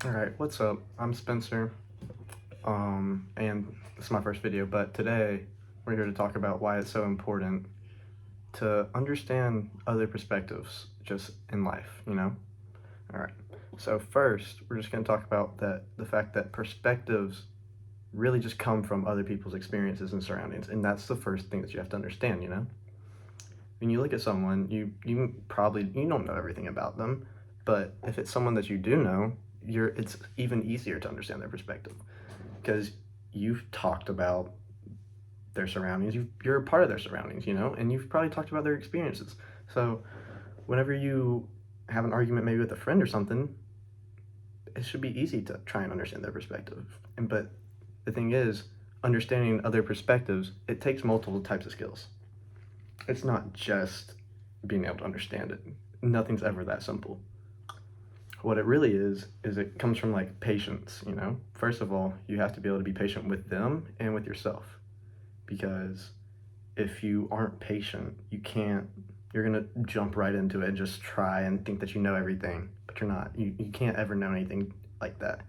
All right, what's up? I'm Spencer, and this is my first video, but today we're here to talk about why it's so important to understand other perspectives just in life, you know? All right, so first, we're just going to talk about the fact that perspectives really just come from other people's experiences and surroundings, and that's the first thing that you have to understand, you know? When you look at someone, you don't know everything about them, but if it's someone that you do know, it's even easier to understand their perspective because you've talked about their surroundings. You're a part of their surroundings, you know, and you've probably talked about their experiences. So whenever you have an argument maybe with a friend or something, it should be easy to try and understand their perspective. But the thing is, understanding other perspectives, it takes multiple types of skills. It's not just being able to understand it. Nothing's ever that simple. What it really is it comes from like patience, you know? First of all, you have to be able to be patient with them and with yourself. Because if you aren't patient, you're gonna jump right into it and just try and think that you know everything, but you're not. You can't ever know anything like that.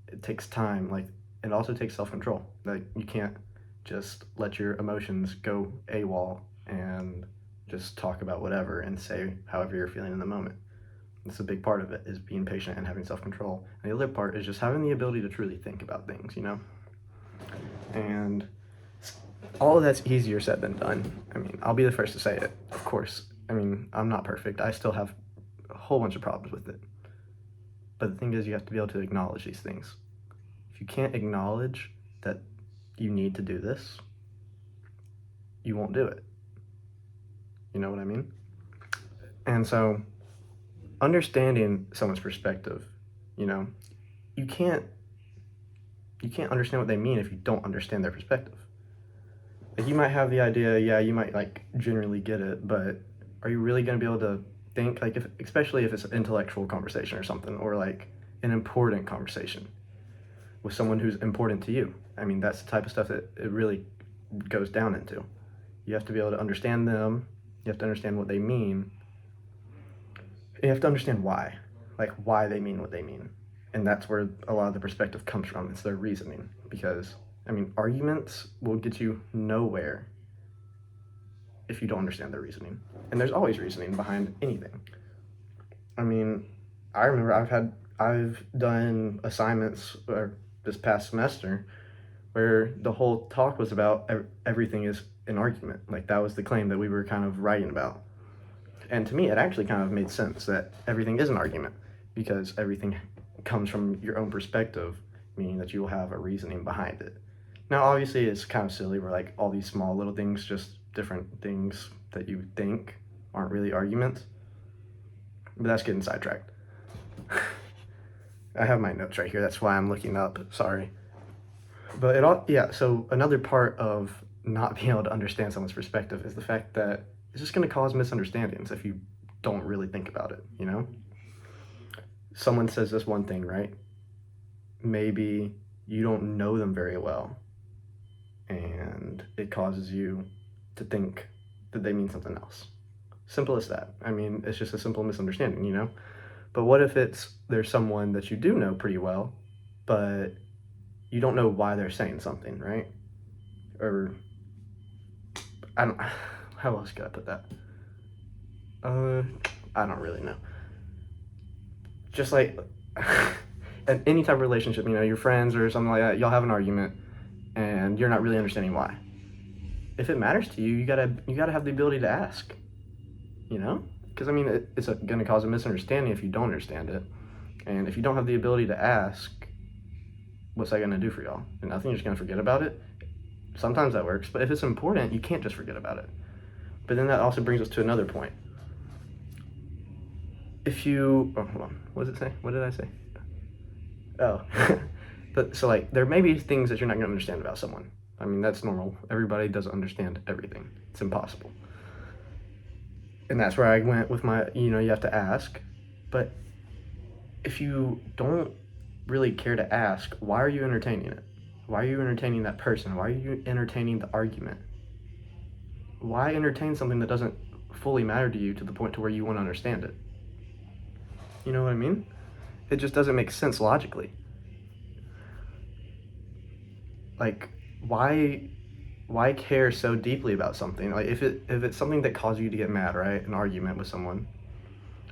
It takes time, like it also takes self-control. Like you can't just let your emotions go AWOL and just talk about whatever and say however you're feeling in the moment. That's a big part of it, is being patient and having self-control. And the other part is just having the ability to truly think about things, you know? And all of that's easier said than done. I mean, I'll be the first to say it, of course. I mean, I'm not perfect. I still have a whole bunch of problems with it. But the thing is, you have to be able to acknowledge these things. If you can't acknowledge that you need to do this, you won't do it. You know what I mean? And so, understanding someone's perspective, you know, you can't understand what they mean if you don't understand their perspective. Like you might have the idea, yeah, you might like generally get it, but are you really going to be able to think, like, especially if it's an intellectual conversation or something, or like an important conversation with someone who's important to you? I mean, that's the type of stuff that it really goes down into. You have to be able to understand them. You have to understand what they mean. You have to understand why they mean what they mean. And that's where a lot of the perspective comes from. It's their reasoning. Because, I mean, arguments will get you nowhere if you don't understand their reasoning. And there's always reasoning behind anything. I mean, I remember I've done assignments this past semester where the whole talk was about everything is an argument. Like that was the claim that we were kind of writing about. And to me, it actually kind of made sense that everything is an argument because everything comes from your own perspective, meaning that you'll have a reasoning behind it. Now, obviously, it's kind of silly where like all these small little things, just different things that you think aren't really arguments. But that's getting sidetracked. I have my notes right here. That's why I'm looking up. Sorry. But so another part of not being able to understand someone's perspective is the fact that it's just going to cause misunderstandings if you don't really think about it, you know? Someone says this one thing, right? Maybe you don't know them very well, and it causes you to think that they mean something else. Simple as that. I mean, it's just a simple misunderstanding, you know? But what if there's someone that you do know pretty well, but you don't know why they're saying something, right? Or I don't. How else could I put that? I don't really know. Just like in any type of relationship, you know, your friends or something like that, y'all have an argument, and you're not really understanding why. If it matters to you, you gotta have the ability to ask. You know, because I mean, it's going to cause a misunderstanding if you don't understand it, and if you don't have the ability to ask, what's that going to do for y'all? Nothing. You're just going to forget about it. Sometimes that works, but if it's important, you can't just forget about it. But then that also brings us to another point. Hold on, what does it say? What did I say? Oh, but so like there may be things that you're not going to understand about someone. I mean, that's normal. Everybody doesn't understand everything. It's impossible. And that's where I went with my, you have to ask. But if you don't really care to ask, why are you entertaining it? Why are you entertaining that person? Why are you entertaining the argument? Why entertain something that doesn't fully matter to you to the point to where you want to understand it? You know what I mean? It just doesn't make sense logically. Like, why care so deeply about something? Like, if it's something that causes you to get mad, right? An argument with someone,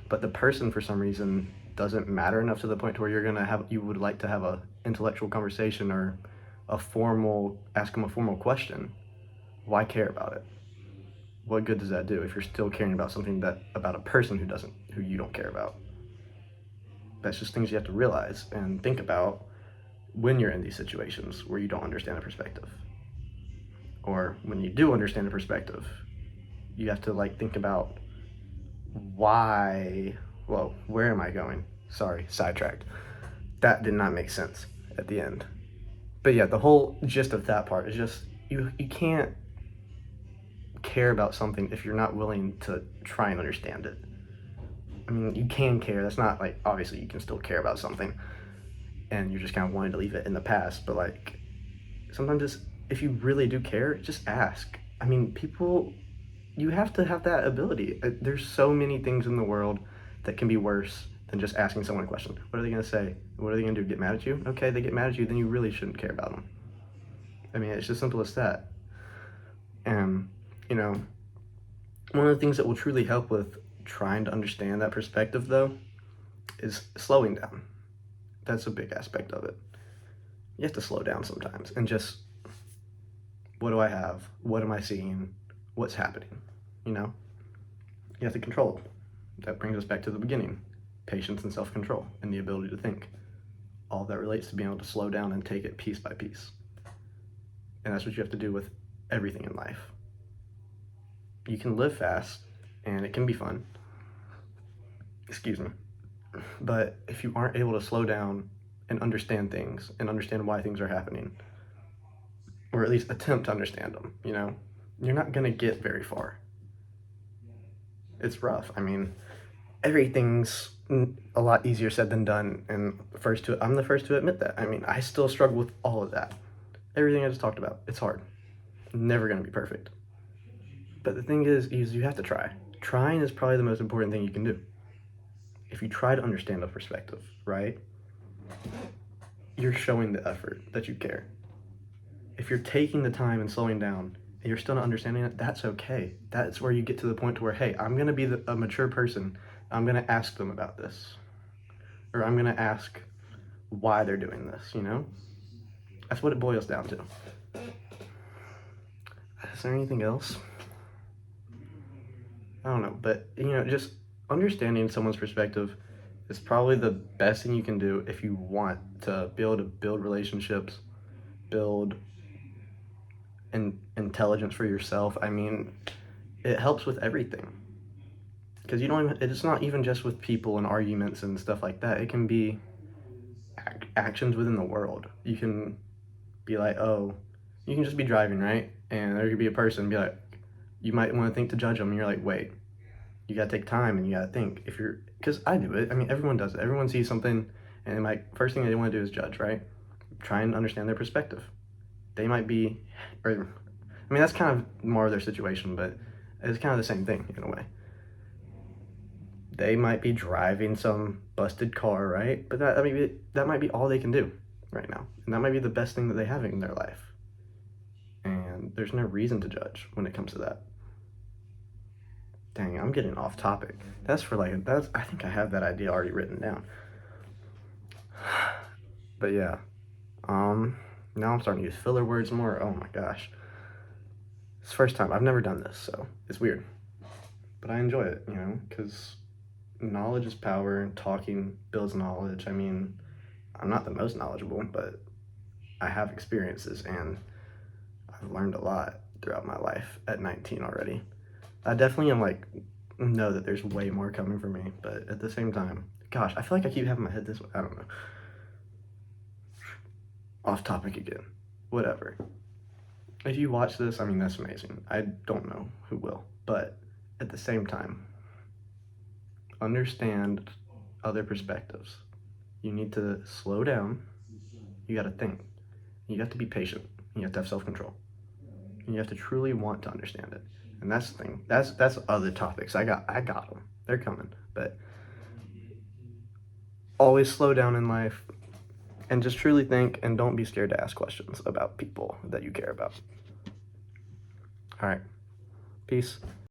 but the person for some reason doesn't matter enough to the point to where you would like to have a intellectual conversation or ask them a formal question. Why care about it? What good does that do if you're still caring about something about a person who you don't care about? That's just things you have to realize and think about when you're in these situations where you don't understand a perspective. Or when you do understand a perspective, you have to think about where am I going? Sorry, sidetracked. That did not make sense at the end. But yeah, the whole gist of that part is just you can't care about something if you're not willing to try and understand it. I mean, you can care. That's not obviously you can still care about something and you're just kind of wanting to leave it in the past, but sometimes if you really do care, just ask. I mean, you have to have that ability. There's so many things in the world that can be worse than just asking someone a question. What are they going to say? What are they going to do? Get mad at you? Okay, they get mad at you, then you really shouldn't care about them. I mean, it's just simple as that. And, one of the things that will truly help with trying to understand that perspective, though, is slowing down. That's a big aspect of it. You have to slow down sometimes and just, what do I have? What am I seeing? What's happening? You have to control it. That brings us back to the beginning. Patience and self-control and the ability to think. All that relates to being able to slow down and take it piece by piece. And that's what you have to do with everything in life. You can live fast and it can be fun. Excuse me. But if you aren't able to slow down and understand things and understand why things are happening, or at least attempt to understand them, you're not going to get very far. It's rough. I mean, everything's a lot easier said than done, and I'm the first to admit that. I mean, I still struggle with all of that. Everything I just talked about, it's hard. Never going to be perfect. But the thing is you have to try. Trying is probably the most important thing you can do. If you try to understand a perspective, right, you're showing the effort that you care. If you're taking the time and slowing down and you're still not understanding it, that's okay. That's where you get to the point to where, hey, I'm going to be a mature person. I'm going to ask them about this. Or I'm going to ask why they're doing this, That's what it boils down to. Is there anything else? I don't know, but just understanding someone's perspective is probably the best thing you can do if you want to be able to build relationships, build intelligence for yourself. I mean, it helps with everything. Because it's not even just with people and arguments and stuff like that. It can be actions within the world. You can be you can just be driving, right? And there could be a person be you might want to think to judge them, and you're wait, you gotta take time and you gotta think. Because I do it. I mean, everyone does it. Everyone sees something, and first thing they want to do is judge, right? Try and understand their perspective. They might be, that's kind of more of their situation, but it's kind of the same thing in a way. They might be driving some busted car, right? But that might be all they can do right now, and that might be the best thing that they have in their life. And there's no reason to judge when it comes to that. Dang, I'm getting off topic. I think I have that idea already written down. But yeah, now I'm starting to use filler words more. Oh my gosh. It's the first time. I've never done this, so it's weird. But I enjoy it, because knowledge is power, and talking builds knowledge. I mean, I'm not the most knowledgeable, but I have experiences, and I've learned a lot throughout my life at 19 already. I definitely know that there's way more coming for me, but at the same time, gosh, I feel like I keep having my head this way. I don't know. Off topic again. Whatever. If you watch this, I mean, that's amazing. I don't know who will, but at the same time, understand other perspectives. You need to slow down. You got to think. You have to be patient. You have to have self-control. And you have to truly want to understand it. And that's the thing. That's other topics. I got them. They're coming. But always slow down in life and just truly think, and don't be scared to ask questions about people that you care about. All right. Peace.